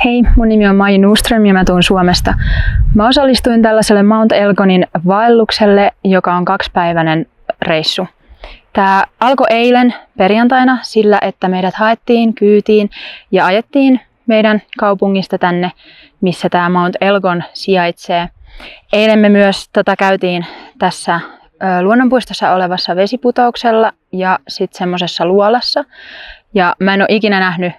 Hei, mun nimi on Maiju Nuström ja mä tuun Suomesta. Mä osallistuin tällaiselle Mount Elgonin vaellukselle, joka on 2-päiväinen reissu. Tää alkoi eilen perjantaina sillä, että meidät haettiin kyytiin ja ajettiin meidän kaupungista tänne, missä tää Mount Elgon sijaitsee. Eilen me myös käytiin tässä luonnonpuistossa olevassa vesiputouksella ja sitten semmosessa luolassa. Ja mä en ole ikinä nähnyt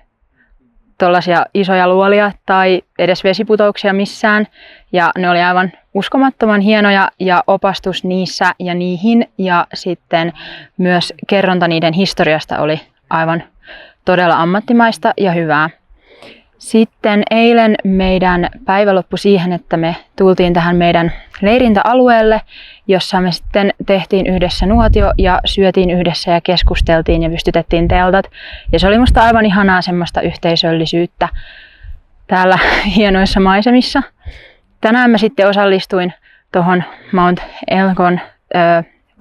tollaisia isoja luolia tai edes vesiputouksia missään. Ja ne oli aivan uskomattoman hienoja ja opastus niissä ja niihin ja sitten myös kerronta niiden historiasta oli aivan todella ammattimaista ja hyvää. Sitten eilen meidän päivä loppui siihen, että me tultiin tähän meidän leirintäalueelle, jossa me sitten tehtiin yhdessä nuotio ja syötiin yhdessä ja keskusteltiin ja pystytettiin teltat. Ja se oli musta aivan ihanaa semmoista yhteisöllisyyttä täällä hienoissa maisemissa. Tänään mä sitten osallistuin tuohon Mount Elgon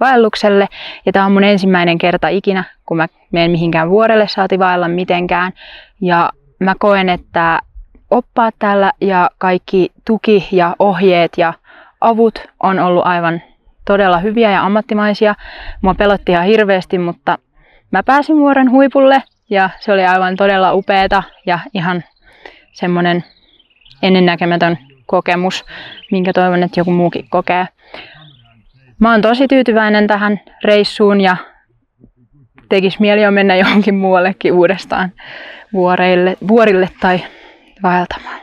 vaellukselle ja tää on mun ensimmäinen kerta ikinä, kun mä menen mihinkään vuorelle saati vaella mitenkään. Ja mä koen, että oppaat täällä ja kaikki tuki ja ohjeet ja avut on ollut aivan todella hyviä ja ammattimaisia. Mua pelotti ihan hirveästi, mutta mä pääsin vuoren huipulle ja se oli aivan todella upeeta ja ihan semmonen ennennäkemätön kokemus, minkä toivon, että joku muukin kokee. Mä oon tosi tyytyväinen tähän reissuun ja tekis mieli jo mennä johonkin muuallekin uudestaan vuorille tai vaeltamaan.